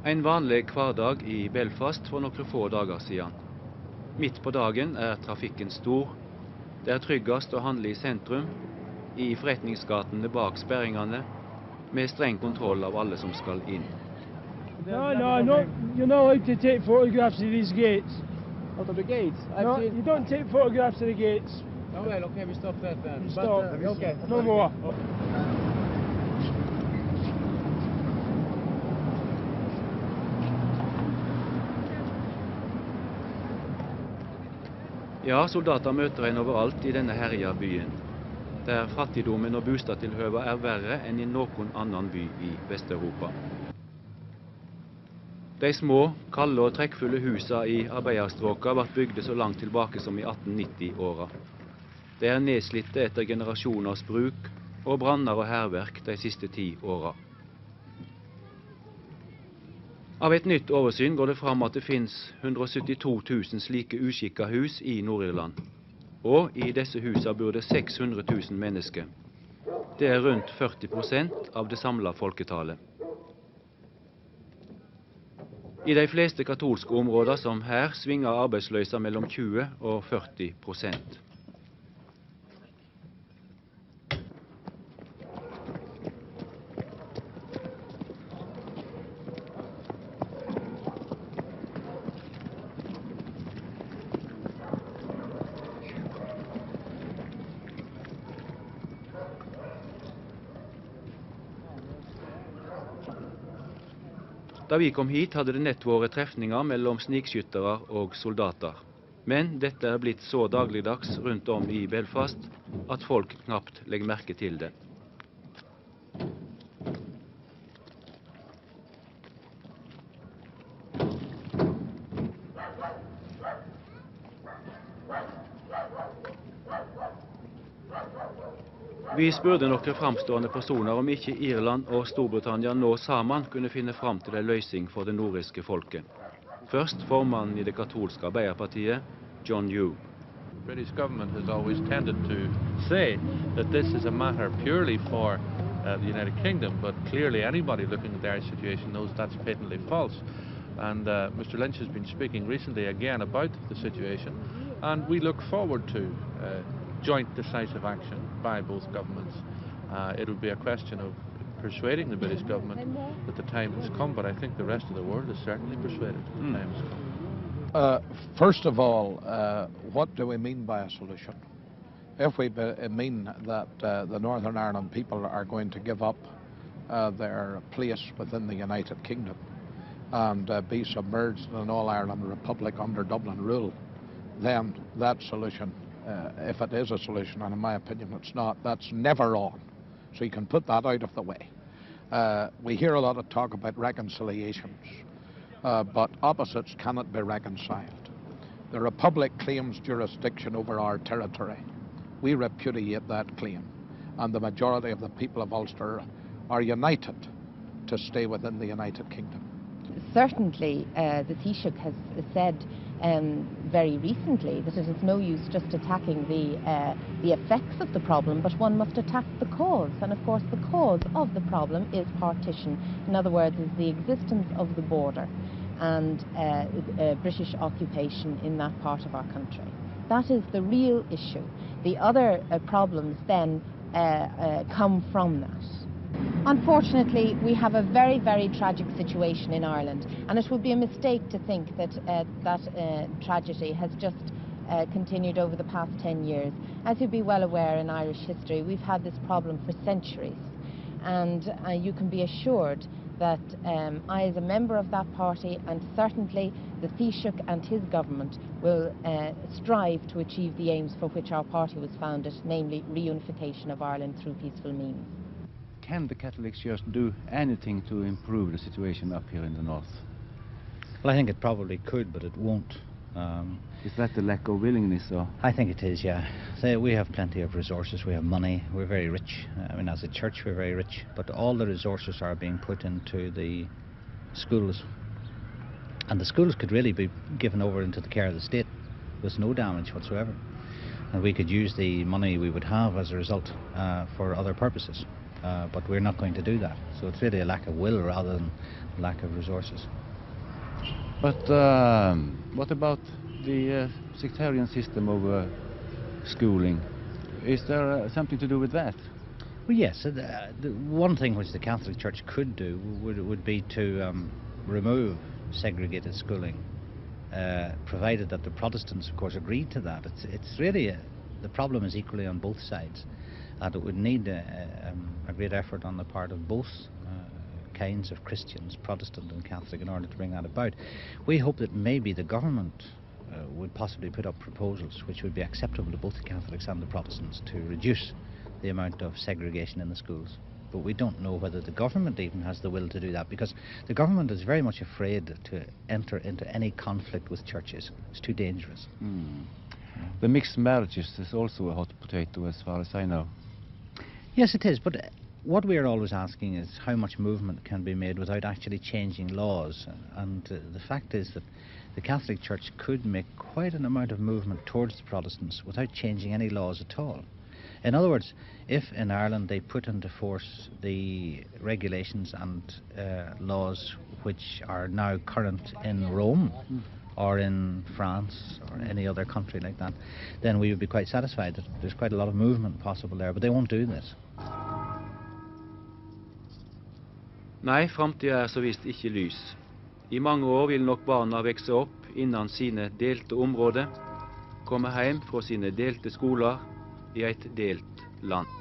En vanlig hverdag i Belfast for noen få dager siden. Midt på dagen er trafikken stor. Det er tryggest å handle i sentrum, i forretningsgatene bak sperringene, med streng kontroll av alle som skal inn. No, you're not allowed to take photographs of these gates. Out of the gates? No, you don't take photographs of the gates. Oh, well, okay, we stop that then. Stop. Okay. No more. Ja, soldater møter en overalt i denne herja byen, der fattigdommen og boligtilhøva er verre enn i noen annen by i Vest-Europa. De små, kalde og trekkfulle husa i arbeiderstråka ble bygde så langt tilbake som i 1890-åra. De er nedslitte etter generasjoners bruk og branner og hærverk de siste 10 åra. Av et nytt oversyn går det fram at det finnes 172 000 slike uskikka hus i Nord-Irland. Og i disse husa bor det 600 000 mennesker. Det er rundt 40% av det samla folketallet. I de fleste katolske områder som her svinger arbeidsløsa mellom 20 og 40%. Da vi kom hit hadde det nett vært trefninger mellom snikskyttere og soldater. Men dette er blitt så dagligdags rundt om i Belfast at folk knapt legger merke til det. Vi spurte noen framstående personer om ikke Irland og Storbritannia nå sammen kunne finne fram til en løsning for det nordiske folket. Først formannen i det katolske Arbeiderpartiet, John Hume. The British government has always tended to say that this is a matter purely for the United Kingdom, but clearly anybody looking at their situation knows that's patently false. And Mr. Lynch has been speaking recently again about the situation, and we look forward to joint decisive action by both governments. It will be a question of persuading the British government that the time has come, but I think the rest of the world is certainly persuaded that the time has come. First of all, what do we mean by a solution? If we mean that the Northern Ireland people are going to give up their place within the United Kingdom and be submerged in an all-Ireland republic under Dublin rule, then that solution, if it is a solution, and in my opinion it's not, that's never on. So you can put that out of the way. We hear a lot of talk about reconciliations, but opposites cannot be reconciled. The Republic claims jurisdiction over our territory. We repudiate that claim, and the majority of the people of Ulster are united to stay within the United Kingdom. Certainly, the Taoiseach has said very recently that it is no use just attacking the effects of the problem, but one must attack the cause. And of course the cause of the problem is partition. In other words, is the existence of the border and British occupation in that part of our country. That is the real issue. The other problems then come from that. Unfortunately, we have a very, very tragic situation in Ireland, and it would be a mistake to think that that tragedy has just continued over the past 10 years. As you'd be well aware, in Irish history, we've had this problem for centuries, and you can be assured that I, as a member of that party, and certainly the Taoiseach and his government, will strive to achieve the aims for which our party was founded, namely reunification of Ireland through peaceful means. Can the Catholics just do anything to improve the situation up here in the north? Well, I think it probably could, but it won't. Is that the lack of willingness? Or? I think it is, yeah. So we have plenty of resources, we have money, we're very rich. I mean, as a church we're very rich, but all the resources are being put into the schools. And the schools could really be given over into the care of the state with no damage whatsoever. And we could use the money we would have as a result for other purposes. but we're not going to do that. So it's really a lack of will rather than lack of resources. But what about the sectarian system of schooling? Is there something to do with that? Well, yes. The one thing which the Catholic Church could do would be to remove segregated schooling, provided that the Protestants, of course, agreed to that. It's really the problem is equally on both sides, and it would need a great effort on the part of both kinds of Christians, Protestant and Catholic, in order to bring that about. We hope that maybe the government would possibly put up proposals which would be acceptable to both the Catholics and the Protestants to reduce the amount of segregation in the schools. But we don't know whether the government even has the will to do that, because the government is very much afraid to enter into any conflict with churches. It's too dangerous. The mixed marriages is also a hot potato as far as I know. Yes, it is, but what we are always asking is how much movement can be made without actually changing laws. And the fact is that the Catholic Church could make quite an amount of movement towards the Protestants without changing any laws at all. In other words, if in Ireland they put into force the regulations and laws which are now current in Rome or in France or any other country like that, then we would be quite satisfied that there's quite a lot of movement possible there, but they won't do this. Nei, framtida så visst ikke lys. I mange år vil nok barna vekse opp innan sine delte områder, komme hjem fra sine delte skoler i et delt land.